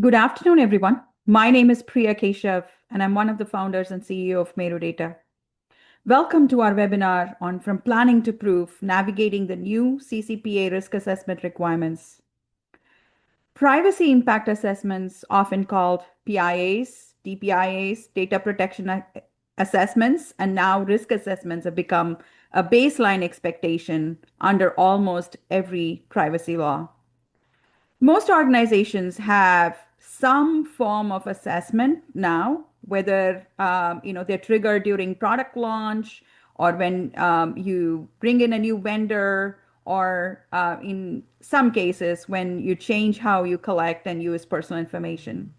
Good afternoon, everyone. My name is Priya Keshav, and I'm one of the founders and CEO of Meru Data. Welcome to our webinar on From Planning to Proof, Navigating the New CCPA Risk Assessment Requirements. Privacy impact assessments, often called PIAs, DPIAs, data protection assessments, and now risk assessments have become a baseline expectation under almost every privacy law. Most organizations have some form of assessment now, whether they're triggered during product launch or when you bring in a new vendor, or in some cases when you change how you collect and use personal information.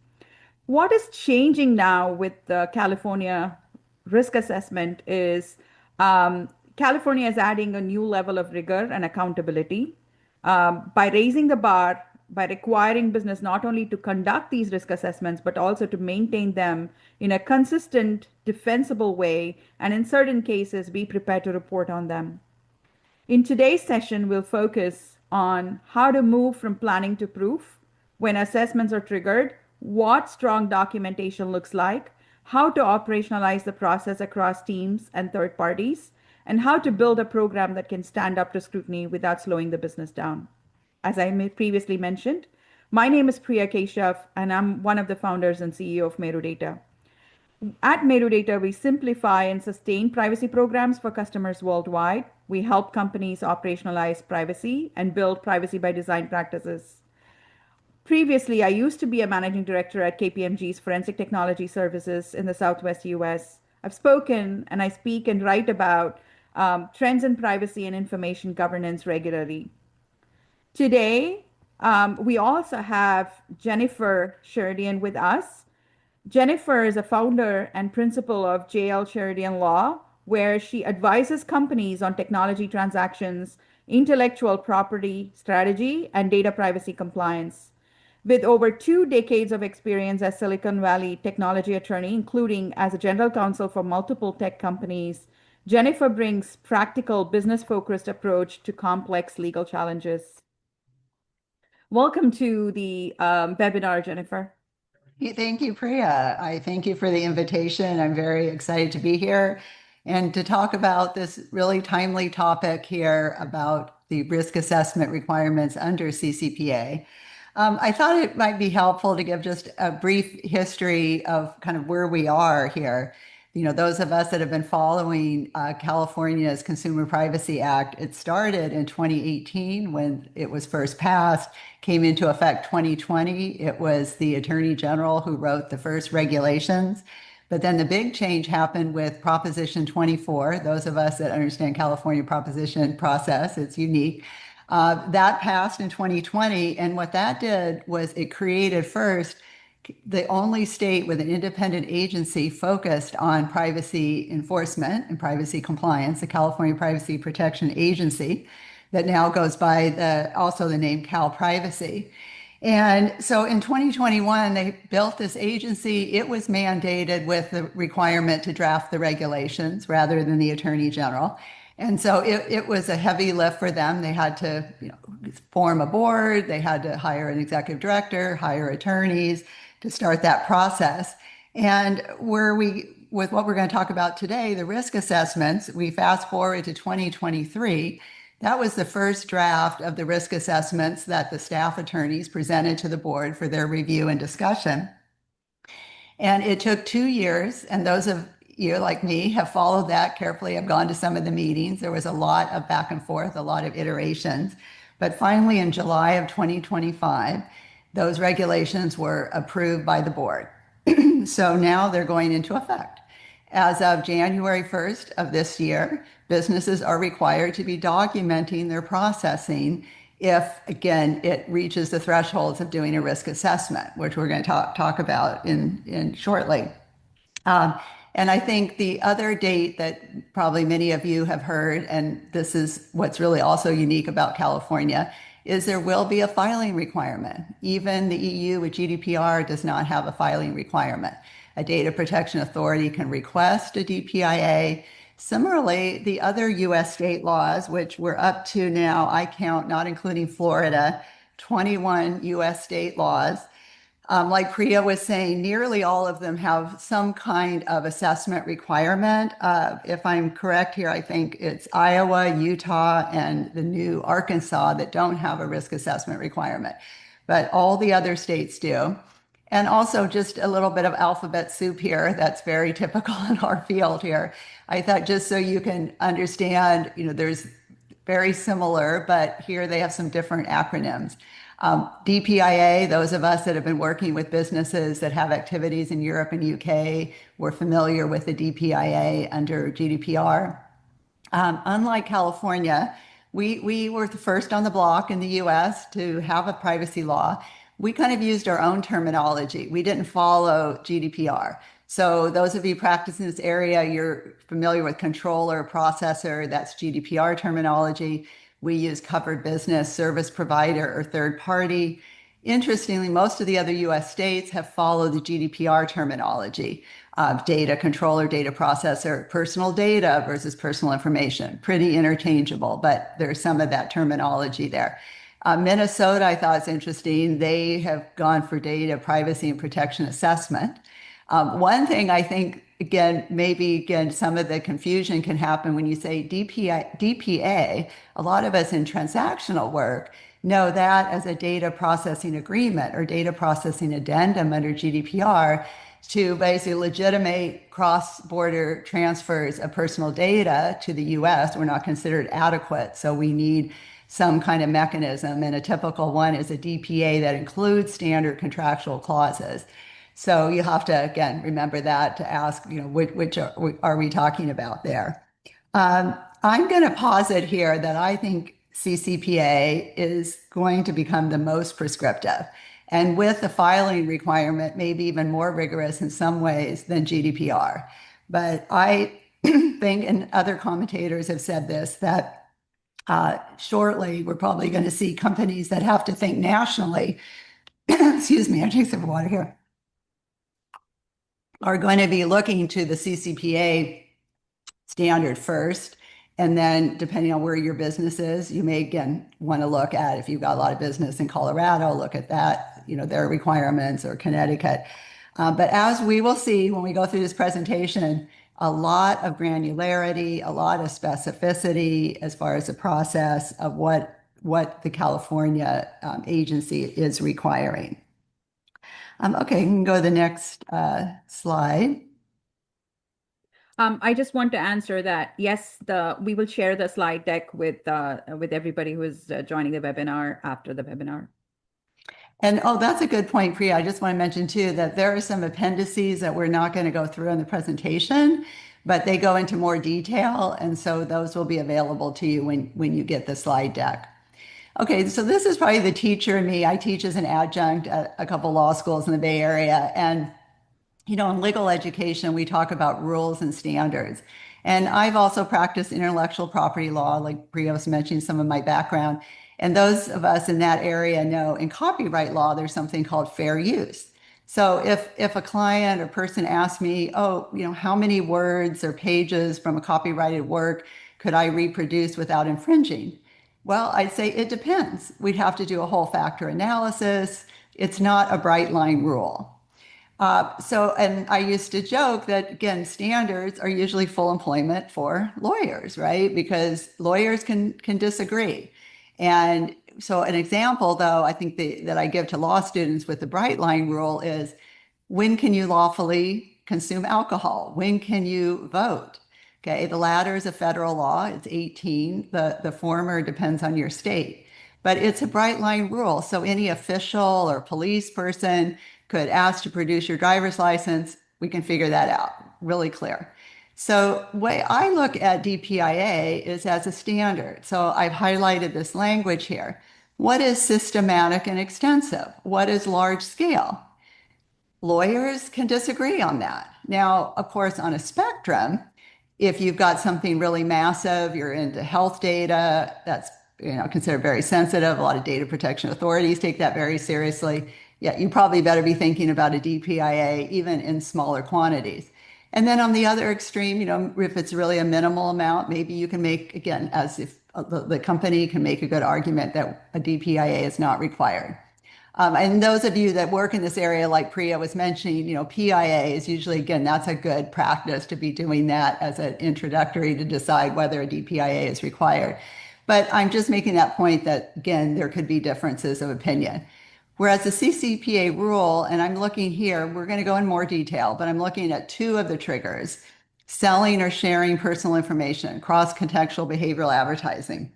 What is changing now with the California risk assessment is California is adding a new level of rigor and accountability by raising the bar, by requiring business not only to conduct these risk assessments, but also to maintain them in a consistent, defensible way, and in certain cases, be prepared to report on them. In today's session, we'll focus on how to move from planning to proof when assessments are triggered, what strong documentation looks like, how to operationalize the process across teams and third parties, and how to build a program that can stand up to scrutiny without slowing the business down. As I previously mentioned, my name is Priya Keshav, and I'm one of the founders and CEO of Meru Data. At Meru Data, we simplify and sustain privacy programs for customers worldwide. We help companies operationalize privacy and build privacy by design practices. Previously, I used to be a managing director at KPMG's Forensic Technology Services in the Southwest US. I've spoken and I speak and write about trends in privacy and information governance regularly. Today, we also have Jennifer Sheridan with us. Jennifer is a founder and principal of JLSheridan Law, where she advises companies on technology transactions, intellectual property strategy, and data privacy compliance. With over 2 decades of experience as Silicon Valley technology attorney, including as a general counsel for multiple tech companies, Jennifer brings practical, business-focused approach to complex legal challenges. Welcome to the webinar, Jennifer. Thank you, Priya. I thank you for the invitation. I'm very excited to be here and to talk about this really timely topic here about the risk assessment requirements under CCPA. I thought it might be helpful to give just a brief history of kind of where we are here. You know, those of us that have been following California's Consumer Privacy Act, it started in 2018 when it was first passed, came into effect 2020. It was the Attorney General who wrote the first regulations. But then the big change happened with Proposition 24. Those of us that understand California proposition process, it's unique. That passed in 2020. And what that did was it created first the only state with an independent agency focused on privacy enforcement and privacy compliance, the California Privacy Protection Agency, that now goes by also the name Cal Privacy. And so in 2021, they built this agency. It was mandated with the requirement to draft the regulations rather than the Attorney General. And so it was a heavy lift for them. They had to form a board. They had to hire an executive director, hire attorneys to start that process. And with what we're going to talk about today, the risk assessments, we fast forward to 2023. That was the first draft of the risk assessments that the staff attorneys presented to the board for their review and discussion. And it took 2 years, and those of you like me have followed that carefully. I've gone to some of the meetings. There was a lot of back and forth, a lot of iterations. But finally, in July of 2025, those regulations were approved by the board. So now they're going into effect. As of January 1st of this year, businesses are required to be documenting their processing if, again, it reaches the thresholds of doing a risk assessment, which we're going to talk about in shortly. And I think the other date that probably many of you have heard, and this is what's really also unique about California, is there will be a filing requirement. Even the EU with GDPR does not have a filing requirement. A data protection authority can request a DPIA. Similarly, the other US state laws, which we're up to now, I count, not including Florida, 21 US state laws, Like Priya was saying, nearly all of them have some kind of assessment requirement. If I'm correct here, I think it's Iowa, Utah, and the new Arkansas that don't have a risk assessment requirement, but all the other states do. And also just a little bit of alphabet soup here that's very typical in our field here. I thought just so you can understand, there's very similar, but here they have some different acronyms. DPIA, those of us that have been working with businesses that have activities in Europe and UK, we're familiar with the DPIA under GDPR. Unlike California, we were the first on the block in the US to have a privacy law. We kind of used our own terminology. We didn't follow GDPR. So those of you practicing this area, you're familiar with controller, processor, that's GDPR terminology. We use covered business, service provider, or third party. Interestingly, most of the other US states have followed the GDPR terminology of data controller, data processor, personal data versus personal information. Pretty interchangeable, but there's some of that terminology there. Minnesota, I thought is interesting. They have gone for data privacy and protection assessment. One thing I think, again, maybe again, some of the confusion can happen when you say DPA. A lot of us in transactional work know that as a data processing agreement or data processing addendum under GDPR to basically legitimate cross-border transfers of personal data to the US. We're not considered adequate, so we need some kind of mechanism. And a typical one is a DPA that includes standard contractual clauses. So you have to, again, remember that to ask, which are we talking about there? I'm going to posit here that I think CCPA is going to become the most prescriptive. And with the filing requirement, maybe even more rigorous in some ways than GDPR. But I think, and other commentators have said this, that shortly we're probably going to see companies that have to think nationally. Excuse me, I take some water here. Are going to be looking to the CCPA standard first. And then depending on where your business is, you may again want to look at, if you've got a lot of business in Colorado, look at that, their requirements, or Connecticut. But as we will see when we go through this presentation, a lot of granularity, a lot of specificity as far as the process of what the California agency is requiring. Okay, you can go to the next slide. I just want to answer that. Yes, we will share the slide deck with everybody who is joining the webinar after the webinar. And that's a good point, Priya. I just want to mention too that there are some appendices that we're not going to go through in the presentation, but they go into more detail, and so those will be available to you when you get the slide deck. Okay, so this is probably the teacher in me. I teach as an adjunct at a couple law schools in the Bay Area, and in legal education, we talk about rules and standards. And I've also practiced intellectual property law, like Priya was mentioning some of my background. And those of us in that area know in copyright law, there's something called fair use. So if a client or person asks me, how many words or pages from a copyrighted work could I reproduce without infringing? Well, I'd say it depends. We'd have to do a whole factor analysis. It's not a bright line rule. And I used to joke that, again, standards are usually full employment for lawyers, right? Because lawyers can disagree. And so an example, though, I think that I give to law students with the bright line rule is, when can you lawfully consume alcohol? When can you vote? Okay, the latter is a federal law. It's 18. The former depends on your state. But it's a bright line rule. So any official or police person could ask to produce your driver's license. We can figure that out. Really clear. So the way I look at DPIA is as a standard. So I've highlighted this language here. What is systematic and extensive? What is large scale? Lawyers can disagree on that. Now, of course, on a spectrum, if you've got something really massive, you're into health data, that's considered very sensitive. A lot of data protection authorities take that very seriously. Yeah, you probably better be thinking about a DPIA even in smaller quantities. And then on the other extreme, if it's really a minimal amount, maybe you can make, again, as if the company can make a good argument that a DPIA is not required. And those of you that work in this area, like Priya was mentioning, PIA is usually, again, that's a good practice to be doing that as an introductory to decide whether a DPIA is required. But I'm just making that point that, again, there could be differences of opinion. Whereas the CCPA rule, and I'm looking here, we're going to go in more detail, but I'm looking at two of the triggers: selling or sharing personal information, cross-contextual behavioral advertising.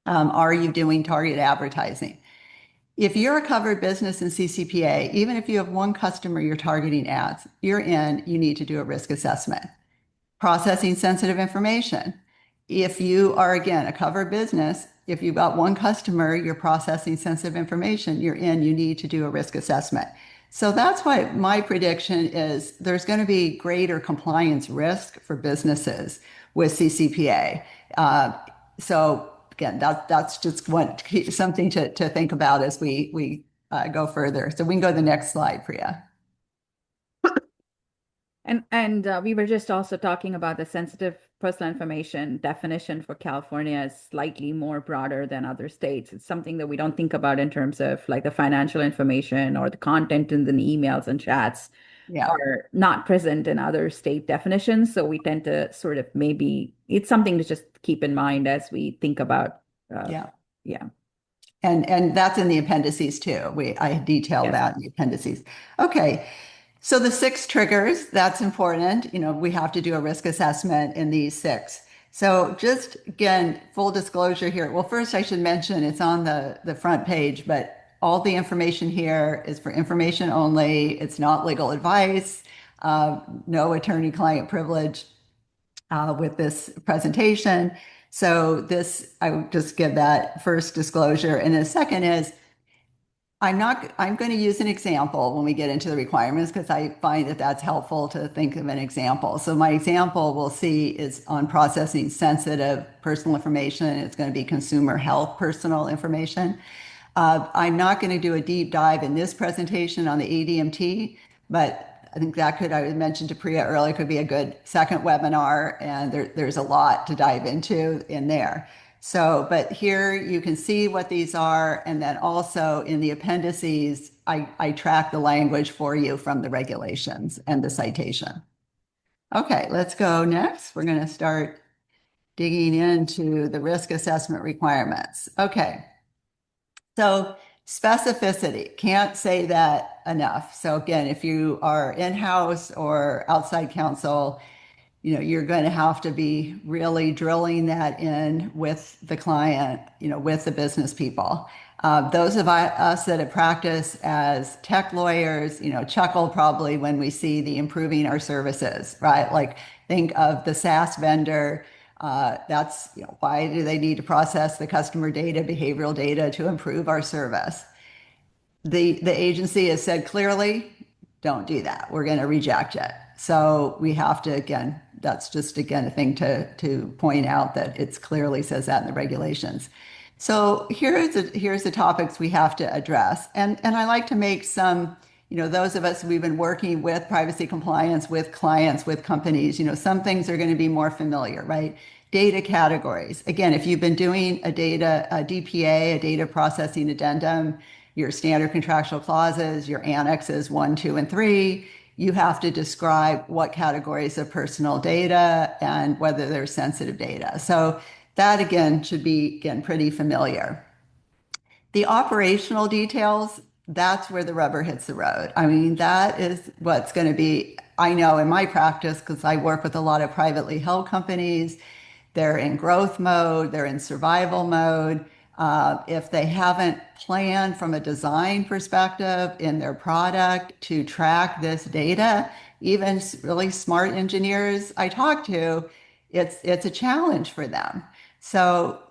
Are you doing target advertising? If you're a covered business in CCPA, even if you have one customer you're targeting ads, you're in, you need to do a risk assessment. Processing sensitive information. If you are, again, a covered business, if you've got one customer, you're processing sensitive information, you're in, you need to do a risk assessment. So that's why my prediction is there's going to be greater compliance risk for businesses with CCPA. So again, that's just something to think about as we go further. So we can go to the next slide, Priya. And we were just also talking about the sensitive personal information definition for California is slightly more broader than other states. It's something that we don't think about in terms of like the financial information or the content in the emails and chats Yeah. are not present in other state definitions. So we tend to sort of maybe it's something to just keep in mind as we think about. Yeah. Yeah. And that's in the appendices too. I detail Yes. that in the appendices. Okay. So the six triggers, that's important. We have to do a risk assessment in these six. So just again, full disclosure here. Well, first I should mention it's on the front page, but all the information here is for information only. It's not legal advice, no attorney-client privilege with this presentation. So this, I would just give that first disclosure. And the second is, I'm going to use an example when we get into the requirements because I find that that's helpful to think of an example. So my example we'll see is on processing sensitive personal information. It's going to be consumer health personal information. I'm not going to do a deep dive in this presentation on the ADMT, but I think that could, I mentioned to Priya earlier, could be a good second webinar, and there's a lot to dive into in there. So, but here you can see what these are, and then also in the appendices, I track the language for you from the regulations and the citation. Okay, let's go next. We're going to start digging into the risk assessment requirements. Okay. So specificity, can't say that enough. So again, if you are in-house or outside counsel, you're going to have to be really drilling that in with the client, with the business people. Those of us that have practiced as tech lawyers, chuckle probably when we see the improving our services, right? Like think of the SaaS vendor. That's why do they need to process the customer data, behavioral data to improve our service? The agency has said clearly, don't do that. We're going to reject it. So we have to, again, that's just again a thing to point out that it clearly says that in the regulations. So here's the topics we have to address. And I like to make some, those of us we've been working with privacy compliance with clients, with companies, some things are going to be more familiar, right? Data categories. Again, if you've been doing a DPA, a data processing addendum, your standard contractual clauses, your annexes 1, 2, and 3, you have to describe what categories of personal data and whether they're sensitive data. So that again should be pretty familiar. The operational details, that's where the rubber hits the road. I mean, that is what's going to be, I know in my practice, because I work with a lot of privately held companies, they're in growth mode, they're in survival mode. If they haven't planned from a design perspective in their product to track this data, even really smart engineers I talk to, it's a challenge for them. So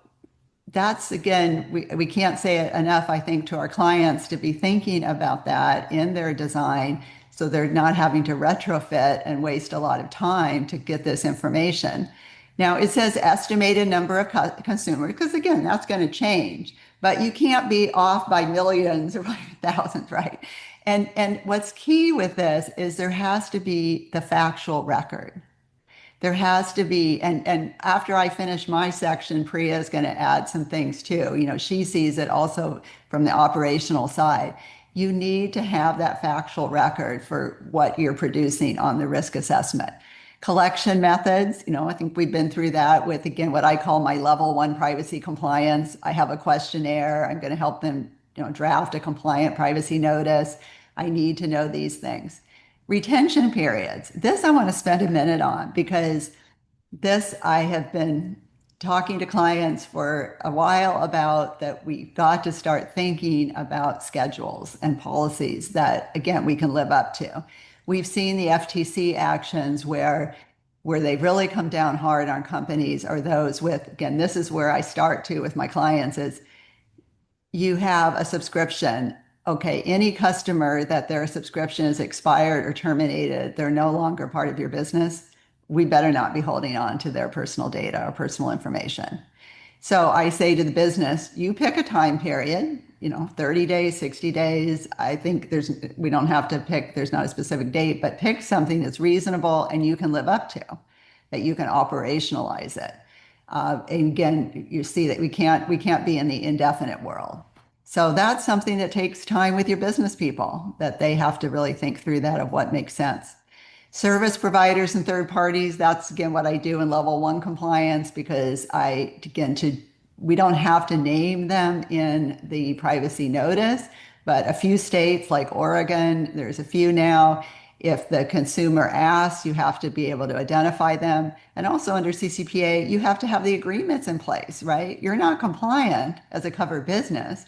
that's again, we can't say it enough, I think, to our clients to be thinking about that in their design so they're not having to retrofit and waste a lot of time to get this information. Now it says estimated number of consumers, because again, that's going to change, but you can't be off by millions or by thousands, right? And what's key with this is there has to be the factual record. There has to be, and after I finish my section, Priya is going to add some things too. She sees it also from the operational side. you need to have that factual record for what you're producing on the risk assessment. Collection methods, I think we've been through that with, again, what I call my level 1 privacy compliance. I have a questionnaire. I'm going to help them, draft a compliant privacy notice. I need to know these things. Retention periods. This I want to spend a minute on because this I have been talking to clients for a while about, that we've got to start thinking about schedules and policies that, again, we can live up to. We've seen the FTC actions where they've really come down hard on companies are those with, again, this is where I start to with my clients is you have a subscription. Okay, any customer that their subscription is expired or terminated, they're no longer part of your business. We better not be holding on to their personal data or personal information. So I say to the business, you pick a time period, 30 days, 60 days. I think we don't have to pick, there's not a specific date, but pick something that's reasonable and you can live up to, that you can operationalize it. And again, you see that we can't be in the indefinite world. So that's something that takes time with your business people, that they have to really think through that of what makes sense. Service providers and third parties, that's again what I do in level 1 compliance, because we don't have to name them in the privacy notice, but a few states like Oregon, there's a few now. If the consumer asks, you have to be able to identify them. And also under CCPA, you have to have the agreements in place, right? You're not compliant as a covered business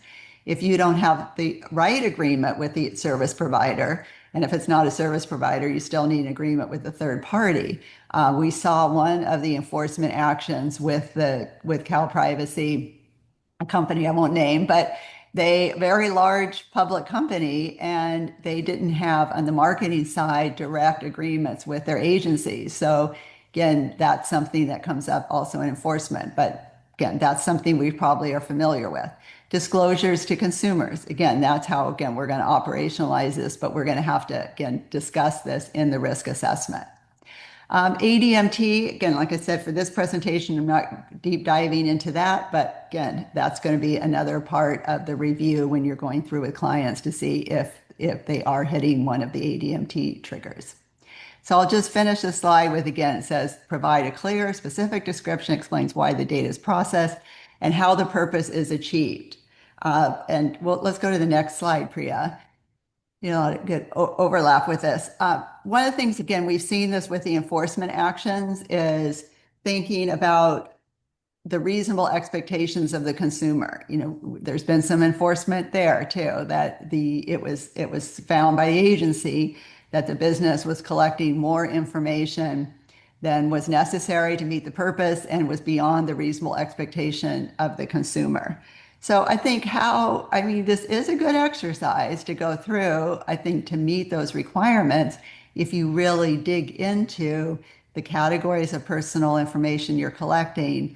if you don't have the right agreement with the service provider. And if it's not a service provider, you still need an agreement with the third party. We saw one of the enforcement actions with Cal Privacy, a company I won't name, but very large public company, and they didn't have on the marketing side direct agreements with their agencies. So again, that's something that comes up also in enforcement. But again, that's something we probably are familiar with. Disclosures to consumers. Again, that's how, again, we're going to operationalize this, but we're going to have to, again, discuss this in the risk assessment. ADMT, again, like I said, for this presentation, I'm not deep diving into that, but again, that's going to be another part of the review when you're going through with clients to see if they are hitting one of the ADMT triggers. So I'll just finish this slide with, again, it says, provide a clear, specific description, explains why the data is processed and how the purpose is achieved. Let's go to the next slide, Priya. Good overlap with this. One of the things, again, we've seen this with the enforcement actions is thinking about the reasonable expectations of the consumer. There's been some enforcement there too, that it was found by the agency that the business was collecting more information than was necessary to meet the purpose and was beyond the reasonable expectation of the consumer. So I think this is a good exercise to go through, I think, to meet those requirements if you really dig into the categories of personal information you're collecting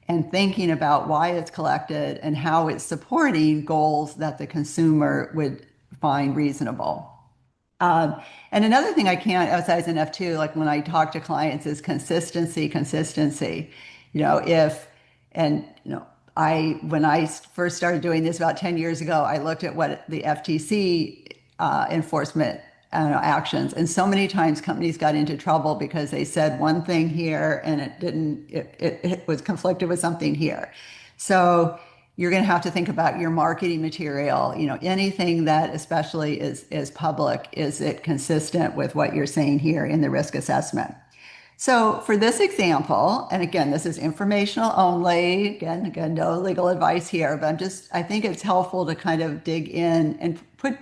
and thinking about why it's collected and how it's supporting goals that the consumer would find reasonable. And another thing I can't emphasize enough too, like when I talk to clients, is consistency. When I first started doing this about 10 years ago, I looked at what the FTC enforcement actions, and so many times companies got into trouble because they said one thing here and it was conflicted with something here. So you're going to have to think about your marketing material, anything that especially is public, is it consistent with what you're saying here in the risk assessment? So for this example, and again, this is informational only, again, no legal advice here, but I think it's helpful to kind of dig in and put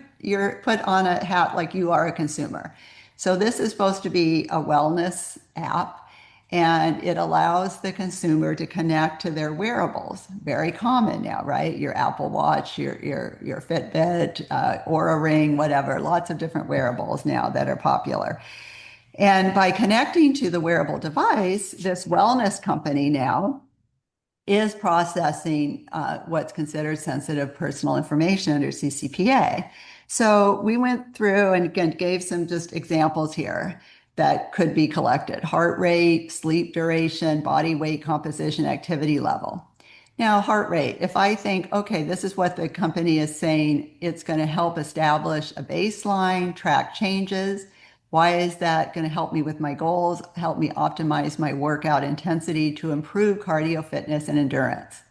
on a hat like you are a consumer. So this is supposed to be a wellness app, and it allows the consumer to connect to their wearables. Very common now, right? Your Apple Watch, your Fitbit, Oura Ring, whatever, lots of different wearables now that are popular. And by connecting to the wearable device, this wellness company now is processing what's considered sensitive personal information under CCPA. So we went through and again gave some just examples here that could be collected: heart rate, sleep duration, body weight composition, activity level. Now, heart rate, if I think, okay, this is what the company is saying, it's going to help establish a baseline, track changes. Why is that going to help me with my goals, help me optimize my workout intensity to improve cardio fitness and endurance?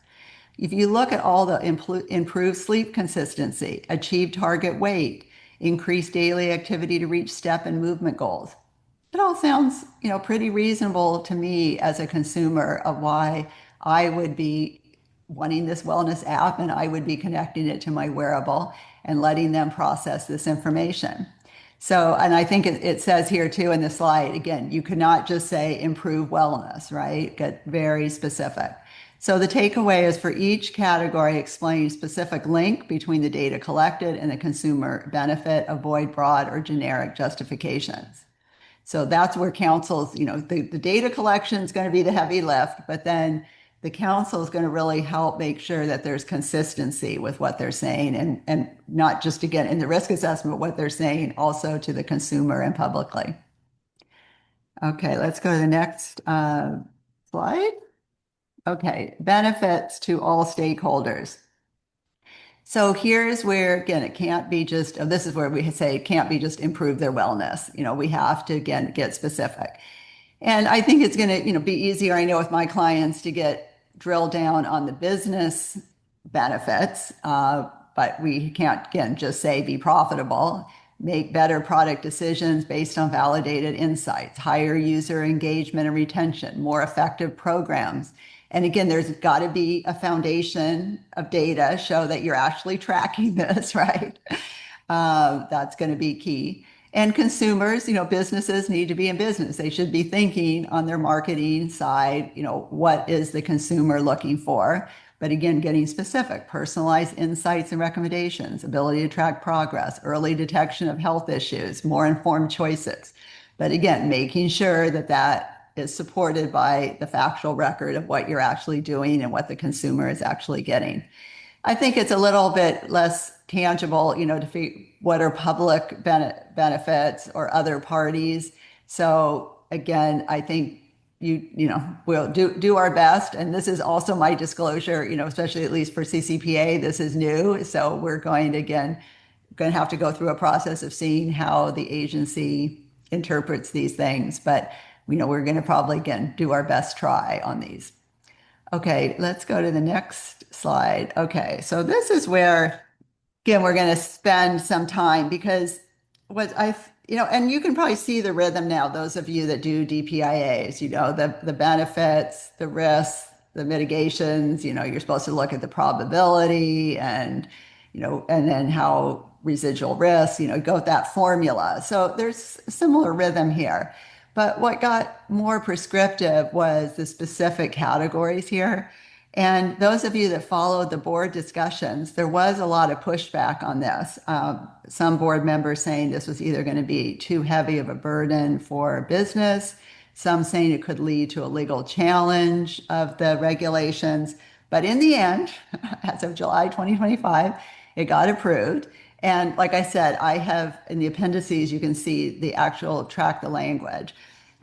If you look at all the improved sleep consistency, achieve target weight, increase daily activity to reach step and movement goals, it all sounds, pretty reasonable to me as a consumer of why I would be wanting this wellness app and I would be connecting it to my wearable and letting them process this information. So, and I think it says here too in the slide, again, you could not just say improve wellness, right? Get very specific. So the takeaway is for each category, explain specific link between the data collected and the consumer benefit, avoid broad or generic justifications. So that's where councils, the data collection is going to be the heavy lift, but then the council is going to really help make sure that there's consistency with what they're saying and not just, again, in the risk assessment, what they're saying also to the consumer and publicly. Okay, let's go to the next slide. Okay, benefits to all stakeholders. So here's where, again, it can't be just, this is where we say it can't be just improve their wellness. We have to, again, get specific. And I think it's going to, be easier, I know, with my clients to get drill down on the business benefits, but we can't, again, just say be profitable, make better product decisions based on validated insights, higher user engagement and retention, more effective programs. And again, there's got to be a foundation of data show that you're actually tracking this, right? That's going to be key. And consumers, businesses need to be in business. They should be thinking on their marketing side, what is the consumer looking for? But again, getting specific, personalized insights and recommendations, ability to track progress, early detection of health issues, more informed choices. But again, making sure that that is supported by the factual record of what you're actually doing and what the consumer is actually getting. I think it's a little bit less tangible, to figure what are public benefits or other parties. So again, I think we'll do our best. And this is also my disclosure, especially at least for CCPA, this is new. So we're going to have to go through a process of seeing how the agency interprets these things. But we're going to probably, again, do our best try on these. Okay, let's go to the next slide. Okay, so this is where, again, we're going to spend some time because and you can probably see the rhythm now, those of you that do DPIAs, the benefits, the risks, the mitigations, you're supposed to look at the probability and then how residual risk, go with that formula. So there's a similar rhythm here. But what got more prescriptive was the specific categories here. And those of you that followed the board discussions, there was a lot of pushback on this. Some board members saying this was either going to be too heavy of a burden for business, some saying it could lead to a legal challenge of the regulations. But in the end, as of July 2025, it got approved. And like I said, I have in the appendices, you can see the actual track the language.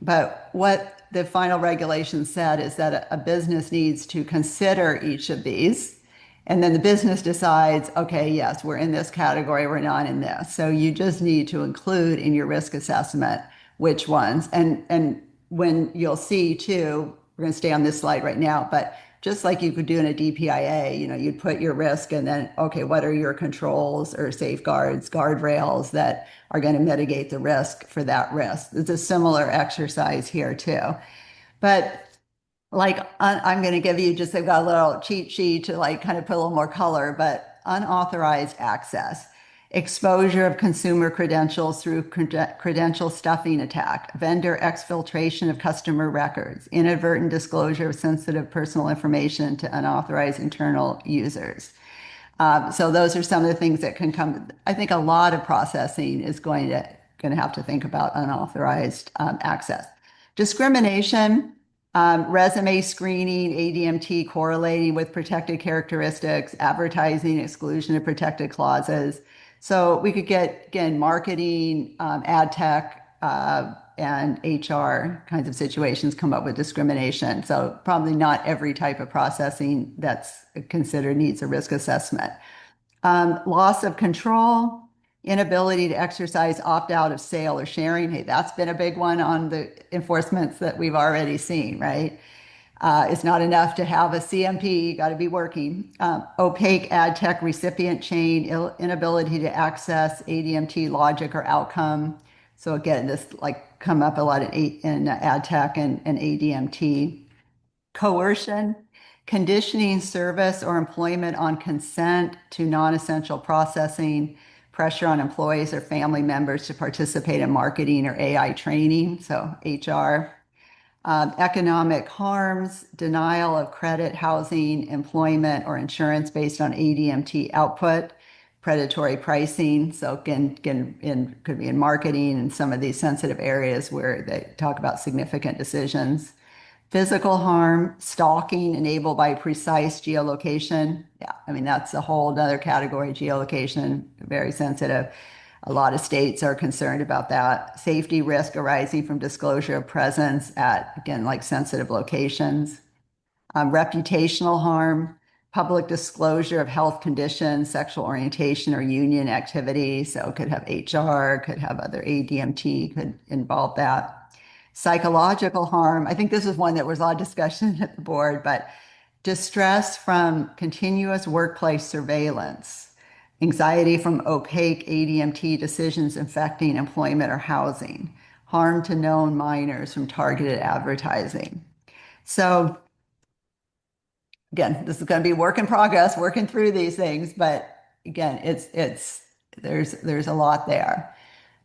But what the final regulation said is that a business needs to consider each of these. And then the business decides, okay, yes, we're in this category, we're not in this. So you just need to include in your risk assessment which ones. And when you'll see too, we're going to stay on this slide right now, but just like you could do in a DPIA, you'd put your risk and then, okay, what are your controls or safeguards, guardrails that are going to mitigate the risk for that risk? It's a similar exercise here too. But I'm going to give you I've got a little cheat sheet to kind of put a little more color, but unauthorized access, exposure of consumer credentials through credential stuffing attack, vendor exfiltration of customer records, inadvertent disclosure of sensitive personal information to unauthorized internal users. So those are some of the things that can come. I think a lot of processing is going to have to think about unauthorized access. Discrimination, resume screening, ADMT correlating with protected characteristics, advertising, exclusion of protected clauses. So we could get, again, marketing, ad tech, and HR kinds of situations come up with discrimination. So probably not every type of processing that's considered needs a risk assessment. Loss of control, inability to exercise opt out of sale or sharing. Hey, that's been a big one on the enforcements that we've already seen, right? It's not enough to have a CMP, you got to be working. Opaque ad tech recipient chain, inability to access ADMT logic or outcome. So again, this like come up a lot in ad tech and ADMT. Coercion, conditioning service or employment on consent to non-essential processing, pressure on employees or family members to participate in marketing or AI training, so HR. Economic harms, denial of credit, housing, employment, or insurance based on ADMT output, predatory pricing. So again, could be in marketing and some of these sensitive areas where they talk about significant decisions. Physical harm, stalking enabled by precise geolocation. Yeah, I mean, that's a whole other category, geolocation, very sensitive. A lot of states are concerned about that. Safety risk arising from disclosure of presence at, again, like sensitive locations. Reputational harm, public disclosure of health conditions, sexual orientation, or union activity. So it could have HR, could have other ADMT, could involve that. Psychological harm. I think this is one that was a lot of discussion at the board, but distress from continuous workplace surveillance, anxiety from opaque ADMT decisions affecting employment or housing, harm to known minors from targeted advertising. So again, this is going to be work in progress, working through these things, but again, there's a lot there.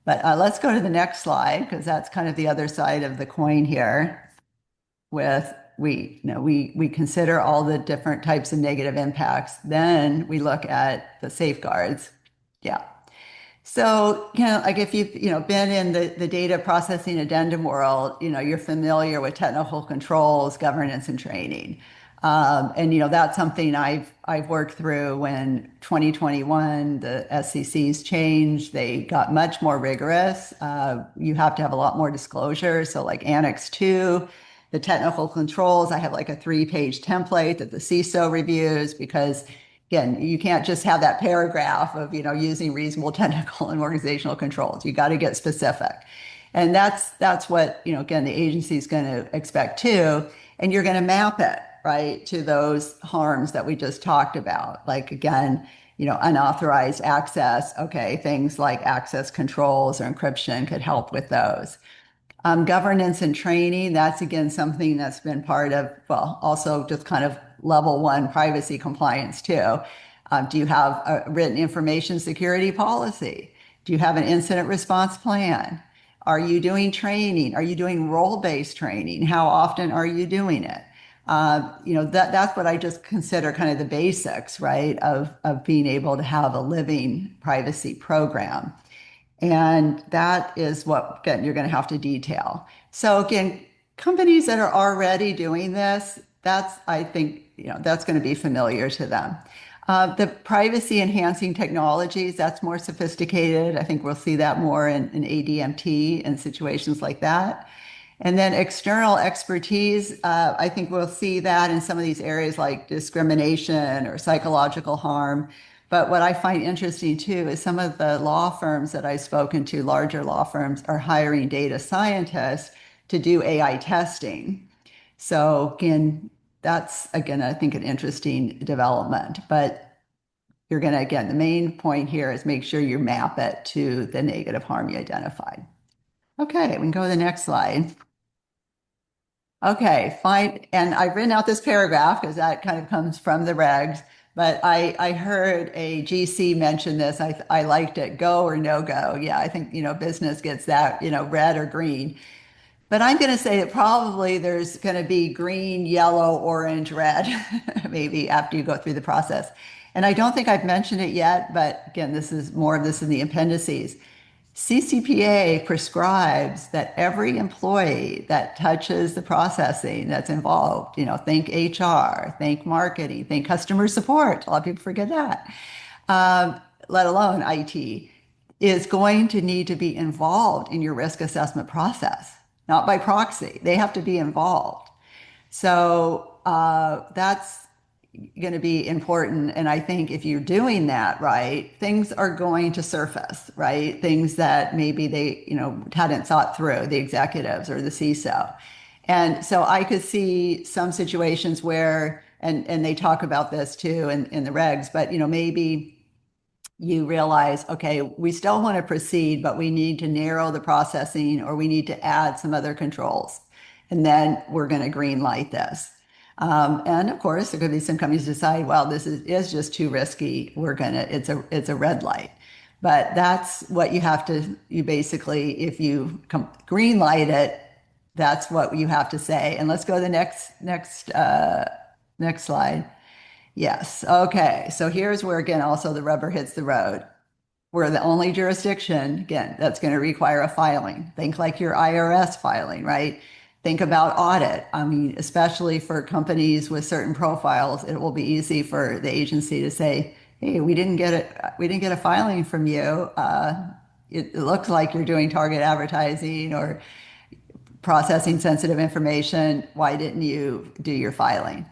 But let's go to the next slide because that's kind of the other side of the coin here. With we consider all the different types of negative impacts. Then we look at the safeguards. Yeah. So, like if you've, been in the data processing addendum world, you're familiar with technical controls, governance, and training. And that's something I've worked through when 2021 the SCCs changed. They got much more rigorous. You have to have a lot more disclosure. So like Annex 2, the technical controls, I have like a 3-page template that the CISO reviews because again, you can't just have that paragraph of using reasonable technical and organizational controls. You got to get specific. And that's what again the agency is going to expect too. And you're going to map it right to those harms that we just talked about. Like again, unauthorized access. Okay, things like access controls or encryption could help with those. Governance and training, that's again something that's been part of, well, also just kind of level 1 privacy compliance too. Do you have a written information security policy? Do you have an incident response plan? Are you doing training? Are you doing role-based training? How often are you doing it? That's what I just consider kind of the basics, right, of being able to have a living privacy program. And that is what, again, you're going to have to detail. So again, companies that are already doing this, I think, that's going to be familiar to them. The privacy enhancing technologies, that's more sophisticated. I think we'll see that more in ADMT and situations like that. And then external expertise, I think we'll see that in some of these areas like discrimination or psychological harm. But what I find interesting too is some of the law firms that I've spoken to, larger law firms, are hiring data scientists to do AI testing. So again, that's again, I think an interesting development. But you're going to, again, the main point here is make sure you map it to the negative harm you identified. Okay, we can go to the next slide. Okay, fine. And I've written out this paragraph because that kind of comes from the regs. But I heard a GC mention this. I liked it. Go or no go. Yeah, I think, business gets that, red or green. But I'm going to say that probably there's going to be green, yellow, orange, red, maybe after you go through the process. And I don't think I've mentioned it yet, but again, this is more of this in the appendices. CCPA prescribes that every employee that touches the processing that's involved, think HR, think marketing, think customer support. A lot of people forget that, let alone IT, is going to need to be involved in your risk assessment process, not by proxy. They have to be involved. So that's going to be important. And I think if you're doing that right, things are going to surface, right? Things that maybe they, hadn't thought through, the executives or the CISO. And so I could see some situations where, and they talk about this too in the regs, but maybe you realize, okay, we still want to proceed, but we need to narrow the processing or we need to add some other controls. And then we're going to green light this. And of course, there could be some companies decide, well, this is just too risky. It's a red light. But that's what you basically, if you green light it, that's what you have to say. And let's go to the next slide. Yes. Okay. So here's where, again, also the rubber hits the road. We're the only jurisdiction, again, that's going to require a filing. Think like your IRS filing, right? Think about audit. I mean, especially for companies with certain profiles, it will be easy for the agency to say, "Hey, we didn't get a filing from you. It looks like you're doing target advertising or processing sensitive information. Why didn't you do your filing?"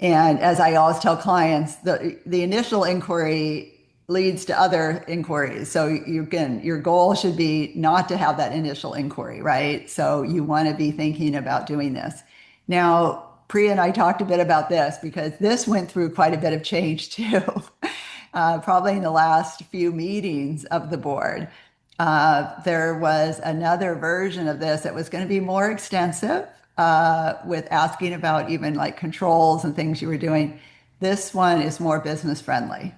And as I always tell clients, the initial inquiry leads to other inquiries. So your goal should be not to have that initial inquiry, right? So you want to be thinking about doing this. Now, Priya and I talked a bit about this because this went through quite a bit of change too, probably in the last few meetings of the board. There was another version of this that was going to be more extensive with asking about even like controls and things you were doing. This one is more business friendly.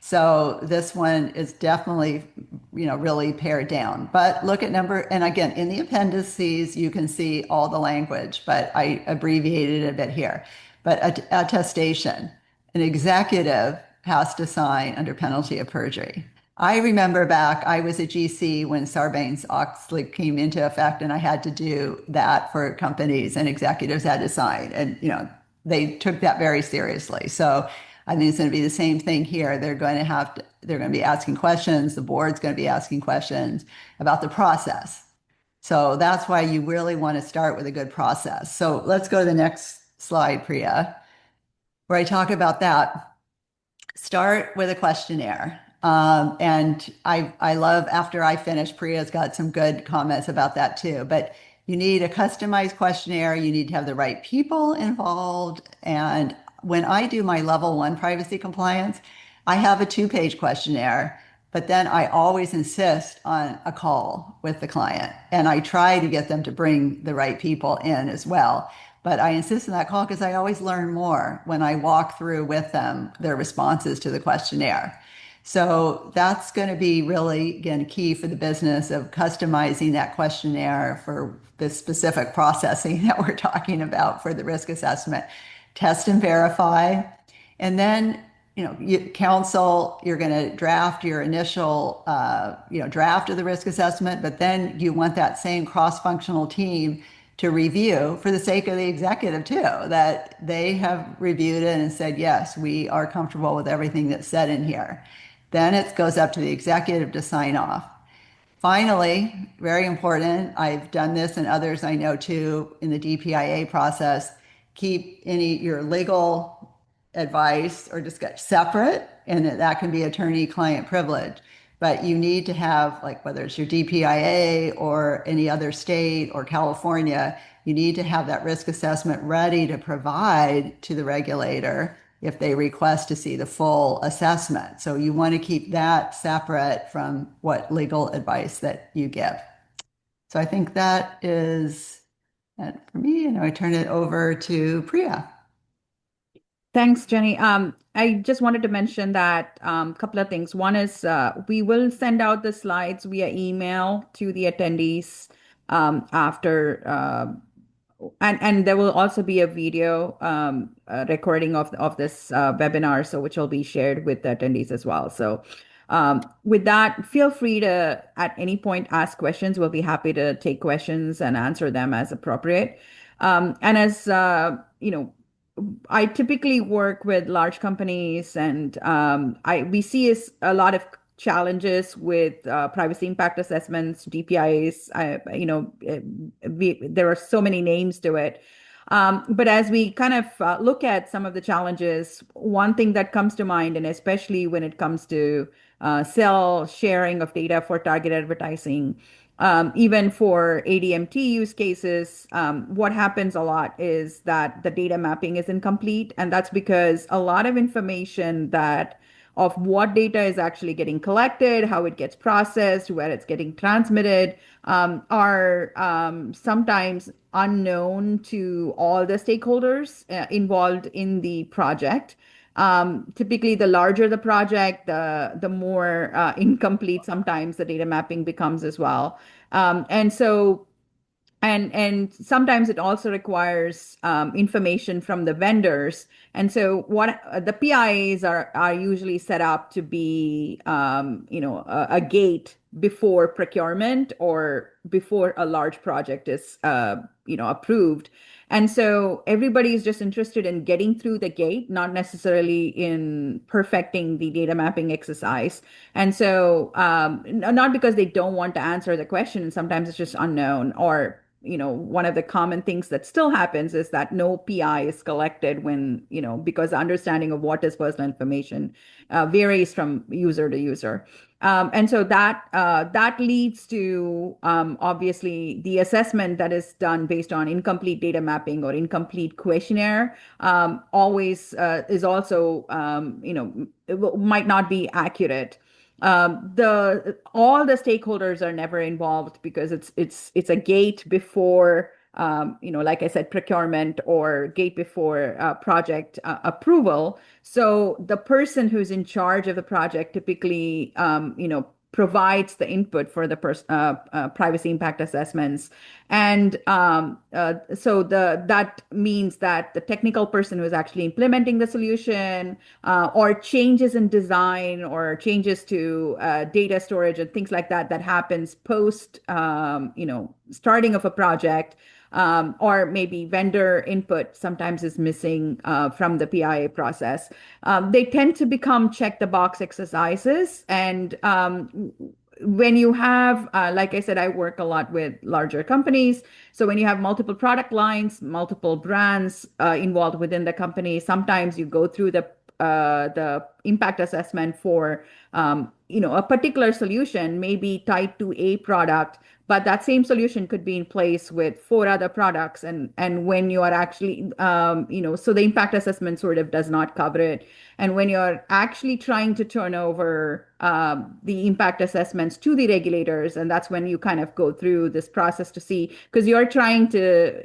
So this one is definitely, really pared down. But look at and again, in the appendices, you can see all the language, but I abbreviated it a bit here. But attestation, an executive has to sign under penalty of perjury. I remember back, I was a GC when Sarbanes-Oxley came into effect, and I had to do that for companies, and executives had to sign. And, they took that very seriously. So I think it's going to be the same thing here. They're going to be asking questions. The board's going to be asking questions about the process. So that's why you really want to start with a good process. So let's go to the next slide, Priya, where I talk about that. Start with a questionnaire. And I love, after I finish, Priya's got some good comments about that too. But you need a customized questionnaire. You need to have the right people involved. And when I do my level 1 privacy compliance, I have a 2-page questionnaire, but then I always insist on a call with the client. And I try to get them to bring the right people in as well. But I insist on that call because I always learn more when I walk through with them their responses to the questionnaire. So that's going to be really, again, key for the business of customizing that questionnaire for the specific processing that we're talking about for the risk assessment. Test and verify. And then, counsel, you're going to draft your initial, draft of the risk assessment, but then you want that same cross-functional team to review for the sake of the executive too, that they have reviewed it and said, yes, we are comfortable with everything that's said in here. Then it goes up to the executive to sign off. Finally, very important, I've done this and others I know too in the DPIA process, keep your legal advice or discussion separate, and that can be attorney-client privilege. But you need to have, like, whether it's your DPIA or any other state or California, you need to have that risk assessment ready to provide to the regulator if they request to see the full assessment. So you want to keep that separate from what legal advice that you give. So I think that is it for me, and I turn it over to Priya. Thanks, Jenny. I just wanted to mention that couple of things. One is we will send out the slides via email to the attendees after, and there will also be a video recording of this webinar, so which will be shared with the attendees as well. So with that, feel free to at any point ask questions. We'll be happy to take questions and answer them as appropriate. And as I typically work with large companies, and we see a lot of challenges with privacy impact assessments, DPIs. There are so many names to it. But as we kind of look at some of the challenges, one thing that comes to mind, and especially when it comes to sell sharing of data for targeted advertising, even for ADMT use cases, what happens a lot is that the data mapping is incomplete. And that's because a lot of information that of what data is actually getting collected, how it gets processed, where it's getting transmitted, are sometimes unknown to all the stakeholders involved in the project. Typically, the larger the project, the more incomplete sometimes the data mapping becomes as well. And so and sometimes it also requires information from the vendors. And so what the PIAs are usually set up to be a gate before procurement or before a large project is approved. And so everybody is just interested in getting through the gate, not necessarily in perfecting the data mapping exercise. And so, not because they don't want to answer the question, sometimes it's just unknown. Or, one of the common things that still happens is that no PI is collected because the understanding of what is personal information varies from user to user. And so that leads to obviously the assessment that is done based on incomplete data mapping or incomplete questionnaire always is also might not be accurate. The all the stakeholders are never involved because it's a gate before like I said, procurement or gate before project approval. So the person who's in charge of the project typically, provides the input for the privacy impact assessments. And so that means that the technical person who is actually implementing the solution or changes in design or changes to data storage and things like that happens post, starting of a project. Or maybe vendor input sometimes is missing from the PIA process. They tend to become check the box exercises. And when you have, like I said, I work a lot with larger companies. So when you have multiple product lines, multiple brands involved within the company, sometimes you go through the impact assessment for a particular solution may be tied to a product, but that same solution could be in place with four other products. And when you are actually, so the impact assessment sort of does not cover it. And when you're actually trying to turn over the impact assessments to the regulators, and that's when you kind of go through this process to see, because you're trying to,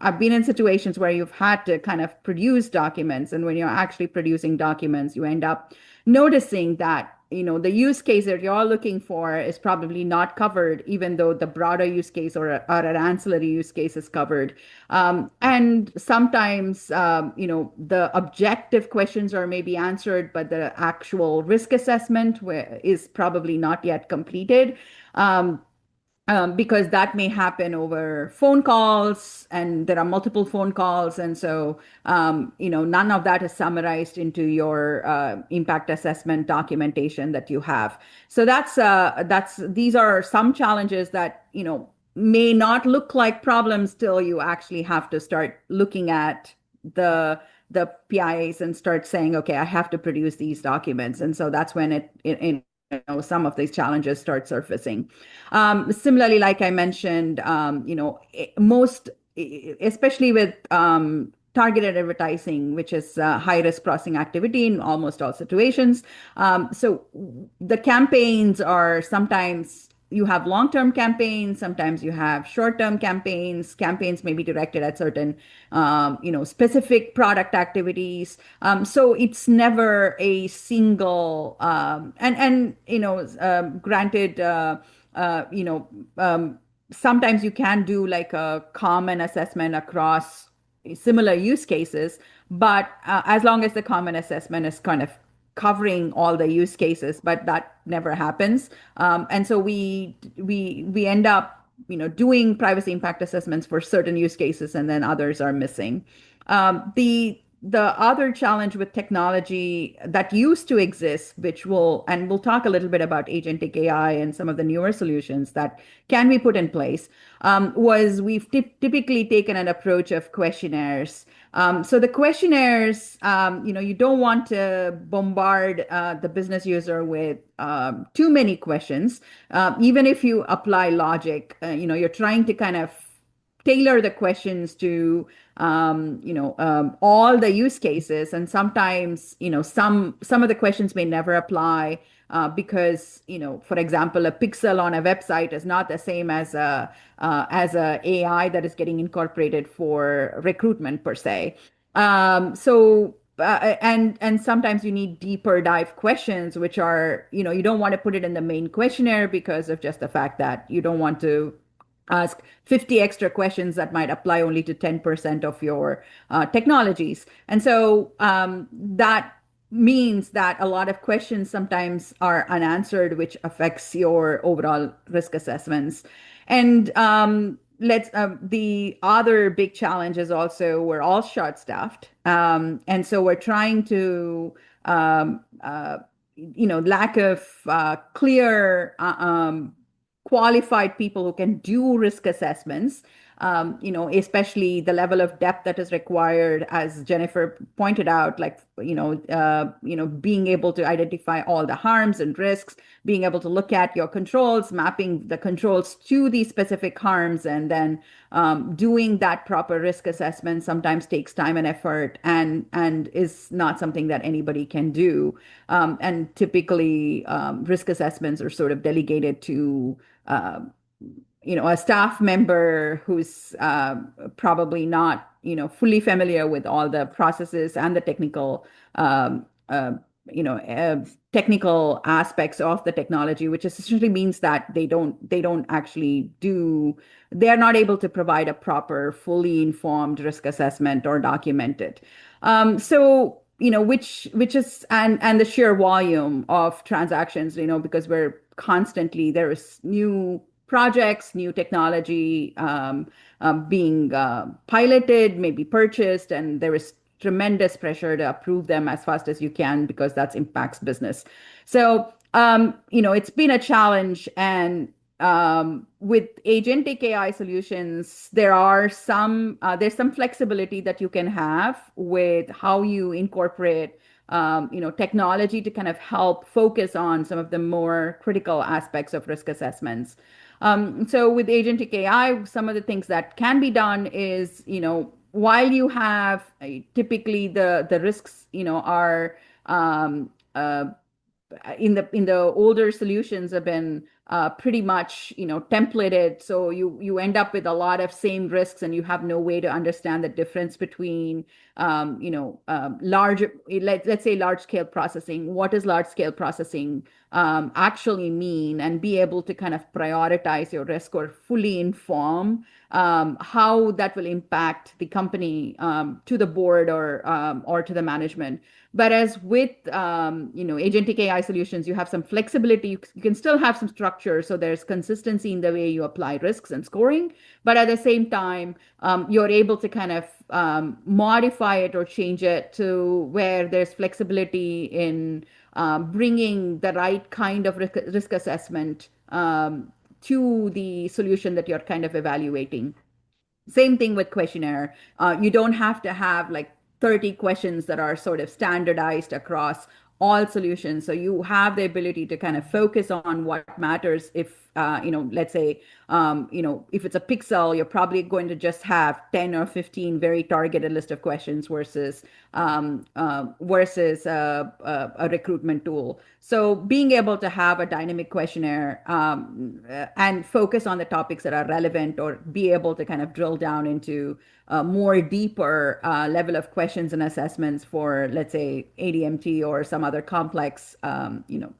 I've been in situations where you've had to kind of produce documents. And when you're actually producing documents, you end up noticing that the use case that you're looking for is probably not covered, even though the broader use case or an ancillary use case is covered. And sometimes, the objective questions are maybe answered, but the actual risk assessment is probably not yet completed. Because that may happen over phone calls and there are multiple phone calls. And so, none of that is summarized into your impact assessment documentation that you have. So these are some challenges that, may not look like problems till you actually have to start looking at the PIAs and start saying, okay, I have to produce these documents. And so that's when some of these challenges start surfacing. Similarly, like I mentioned, most, especially with targeted advertising, which is high risk processing activity in almost all situations. So the campaigns are sometimes you have long-term campaigns, sometimes you have short-term campaigns. Campaigns may be directed at certain, specific product activities. So it's never a single, granted, sometimes you can do like a common assessment across similar use cases, but as long as the common assessment is kind of covering all the use cases, but that never happens. And so we end up, doing privacy impact assessments for certain use cases, and then others are missing. The the other challenge with technology that used to exist, and we'll talk a little bit about agentic AI and some of the newer solutions that can be put in place, was we've typically taken an approach of questionnaires. So the questionnaires, you don't want to bombard the business user with too many questions. Even if you apply logic, you're trying to kind of tailor the questions to all the use cases, and sometimes some of the questions may never apply because for example, a pixel on a website is not the same as a AI that is getting incorporated for recruitment per se. And sometimes you need deeper dive questions, which are, you don't want to put it in the main questionnaire because of just the fact that you don't want to ask 50 extra questions that might apply only to 10% of your technologies. And so that means that a lot of questions sometimes are unanswered, which affects your overall risk assessments. And the other big challenge is also we're all short-staffed. And so we're trying to lack of clear qualified people who can do risk assessments, especially the level of depth that is required, as Jennifer pointed out, like, being able to identify all the harms and risks, being able to look at your controls, mapping the controls to these specific harms, and then doing that proper risk assessment sometimes takes time and effort and is not something that anybody can do. And typically, risk assessments are sort of delegated to uh, a staff member who's probably not, fully familiar with all the processes and the um, uh, technical aspects of the technology, which essentially means that they don't actually they are not able to provide a proper, fully informed risk assessment or document it. Which is, and the sheer volume of transactions, because there is new projects, new technology being piloted, maybe purchased, and there is tremendous pressure to approve them as fast as you can because that impacts business. So, it's been a challenge. And with agentic AI solutions, there's some flexibility that you can have with how you incorporate technology to kind of help focus on some of the more critical aspects of risk assessments. So with agentic AI, some of the things that can be done is, while you have typically the risks, are in the older solutions have been pretty much templated, so you end up with a lot of same risks, and you have no way to understand the difference between large, let's say large scale processing. What does large scale processing actually mean, and be able to kind of prioritize your risk or fully inform how that will impact the company, to the board, or to the management. But as with agentic AI solutions, you have some flexibility. You can still have some structure, so there's consistency in the way you apply risks and scoring. But at the same time, you're able to kind of modify it or change it to where there's flexibility in bringing the right kind of risk assessment to the solution that you're kind of evaluating. Same thing with questionnaire. You don't have to have like 30 questions that are sort of standardized across all solutions. So you have the ability to kind of focus on what matters. If, let's say, if it's a pixel, you're probably going to just have 10 or 15 very targeted list of questions versus a recruitment tool. So being able to have a dynamic questionnaire and focus on the topics that are relevant, or be able to kind of drill down into a more deeper level of questions and assessments for, let's say, ADMT or some other complex,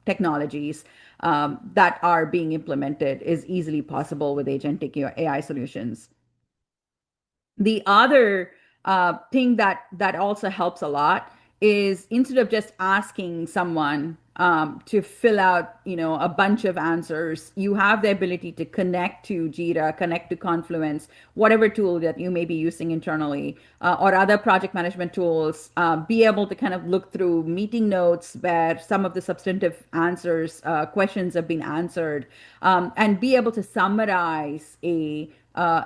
technologies that are being implemented is easily possible with agentic AI solutions. The other thing that also helps a lot is, instead of just asking someone, to fill out, a bunch of answers. You have the ability to connect to Jira, connect to Confluence, whatever tool that you may be using internally, or other project management tools. Be able to kind of look through meeting notes where some of the substantive answers, questions have been answered, and be able to summarize a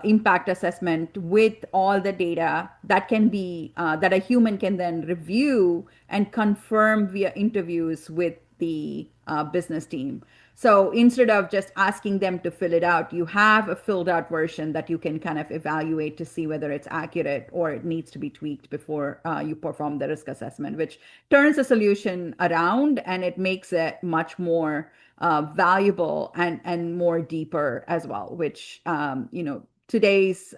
impact assessment with all the data that can be that a human can then review and confirm via interviews with the business team. So instead of just asking them to fill it out, you have a filled out version that you can kind of evaluate to see whether it's accurate or it needs to be tweaked before you perform the risk assessment, which turns the solution around and it makes it much more valuable and more deeper as well, which today's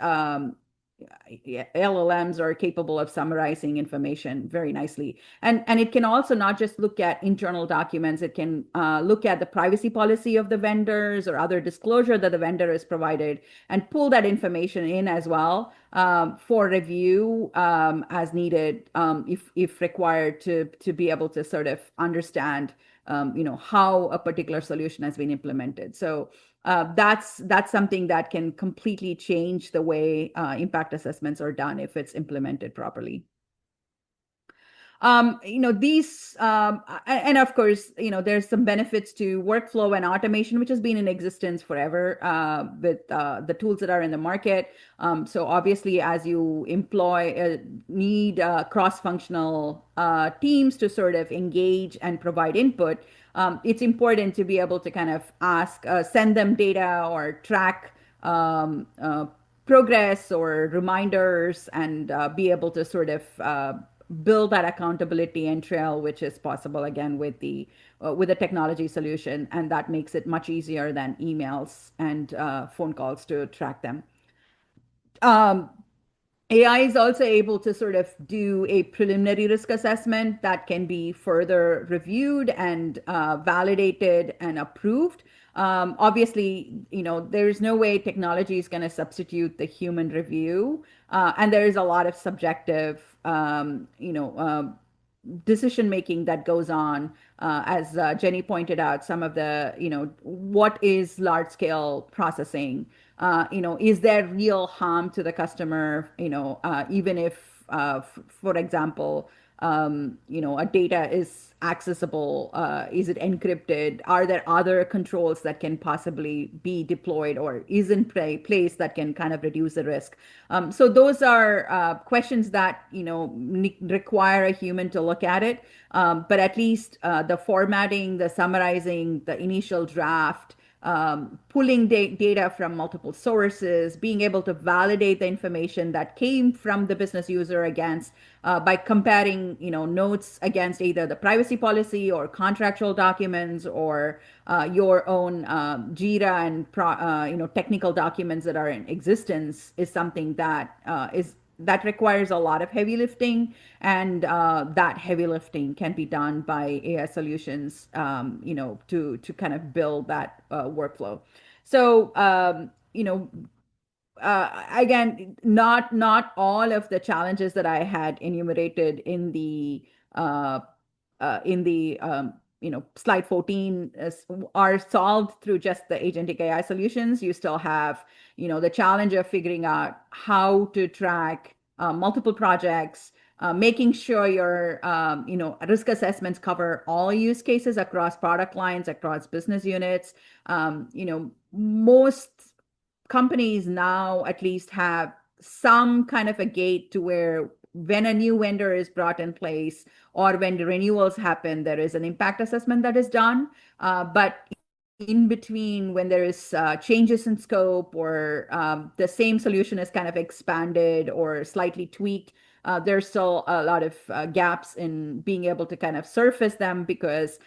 LLMs are capable of summarizing information very nicely. And it can also not just look at internal documents, it can look at the privacy policy of the vendors or other disclosure that the vendor has provided and pull that information in as well for review as needed, if required, to be able to sort of understand how a particular solution has been implemented. So that's something that can completely change the way impact assessments are done if it's implemented properly. These, and of course, there's some benefits to workflow and automation, which has been in existence forever with the tools that are in the market. So obviously, as you need cross-functional teams to sort of engage and provide input, it's important to be able to kind of send them data or track progress or reminders and be able to sort of build that accountability and trail, which is possible again with the technology solution, and that makes it much easier than emails and phone calls to track them. AI is also able to sort of do a preliminary risk assessment that can be further reviewed and validated and approved. Obviously, there's no way technology is going to substitute the human review, and there is a lot of subjective, decision making that goes on. As Jenny pointed out, some of the, what is large scale processing? Is there real harm to the customer? Even if, for example, a data is accessible, is it encrypted? Are there other controls that can possibly be deployed or is in place that can kind of reduce the risk? So those are questions that, require a human to look at it. But at least the formatting, the summarizing, the initial draft, pulling data from multiple sources, being able to validate the information that came from the business user against by comparing, notes against either the privacy policy or contractual documents or your own Jira and technical documents that are in existence is something that requires a lot of heavy lifting, and that heavy lifting can be done by AI solutions, to kind of build that workflow. So, again, not all of the challenges that I had enumerated in the slide 14 are solved through just the agentic AI solutions. You still have, the challenge of figuring out how to track multiple projects, making sure your, risk assessments cover all use cases across product lines, across business units. Most companies now at least have some kind of a gate to where when a new vendor is brought in place or when the renewals happen, there is an impact assessment that is done. But in between, when there is changes in scope or the same solution is kind of expanded or slightly tweaked, there's still a lot of gaps in being able to kind of surface them because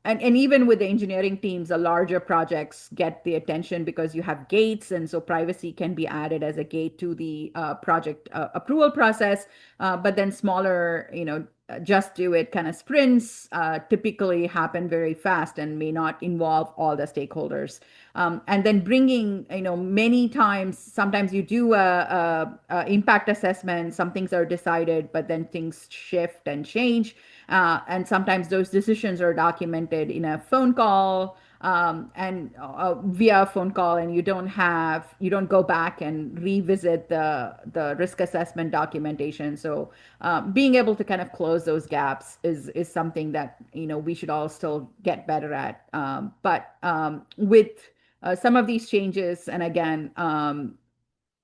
and even with the engineering teams, the larger projects get the attention because you have gates, and so privacy can be added as a gate to the project approval process. But then smaller, just do it kind of sprints typically happen very fast and may not involve all the stakeholders. And then bringing, many times, sometimes you do a impact assessment, some things are decided, but then things shift and change. And sometimes those decisions are documented in a phone call and via phone call, and you don't go back and revisit the risk assessment documentation. So being able to kind of close those gaps is something that we should all still get better at. But with some of these changes, and again,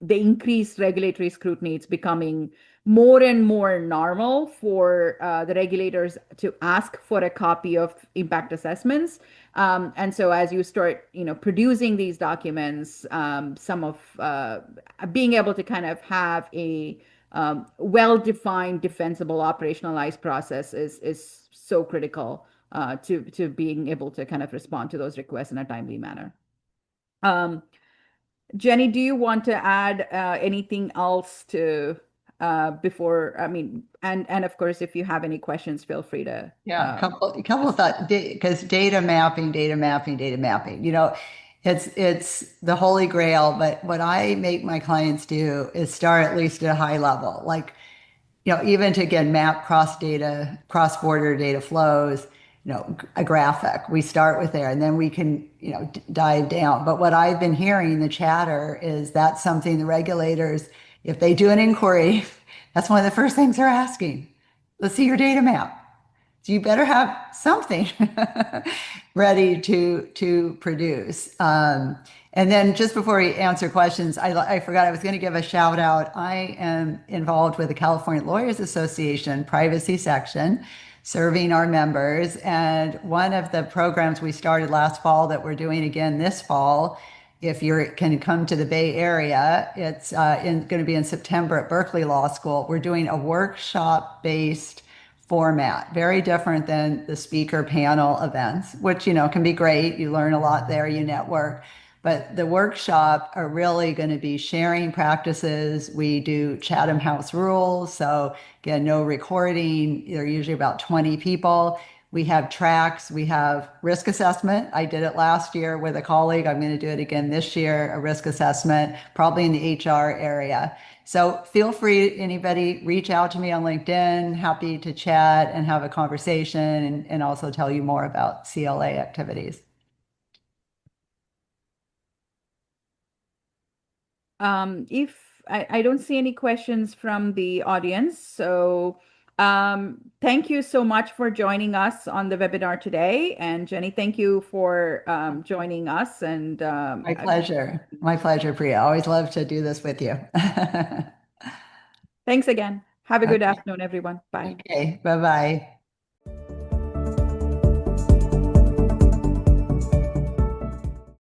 the increased regulatory scrutiny, it's becoming more and more normal for the regulators to ask for a copy of impact assessments. And so as you start, producing these documents, some of being able to kind of have a well-defined, defensible, operationalized process is so critical to being able to kind of respond to those requests in a timely manner. Jenny, do you want to add anything else to before? I mean, and of course, if you have any questions, feel free to. Yeah, a couple of thoughts because data mapping, data mapping, data mapping. It's the holy grail. But what I make my clients do is start at least at a high level, like even to again map cross-border data flows. A graphic. We start with there, and then we can dive down. But what I've been hearing in the chatter is that's something the regulators, if they do an inquiry, that's one of the first things they're asking. Let's see your data map. So you better have something ready to produce. And then just before we answer questions, I forgot I was going to give a shout out. I am involved with the California Lawyers Association privacy section, serving our members. And one of the programs we started last fall that we're doing again this fall, if you can come to the Bay Area, it's going to be in September at Berkeley Law School. We're doing a workshop-based format, very different than the speaker panel events, which, can be great. You learn a lot there, you network. But the workshop are really going to be sharing practices. We do Chatham House rules. So again, no recording. They're usually about 20 people. We have tracks. We have risk assessment. I did it last year with a colleague. I'm going to do it again this year, a risk assessment, probably in the HR area. So feel free, anybody, reach out to me on LinkedIn. Happy to chat and have a conversation and also tell you more about CLA activities. If I don't see any questions from the audience, so thank you so much for joining us on the webinar today. And Jenny, thank you for joining us. And My pleasure. My pleasure, Priya. Always love to do this with you. thanks again. Have a good Okay. afternoon, everyone. Bye. Okay. Bye-bye.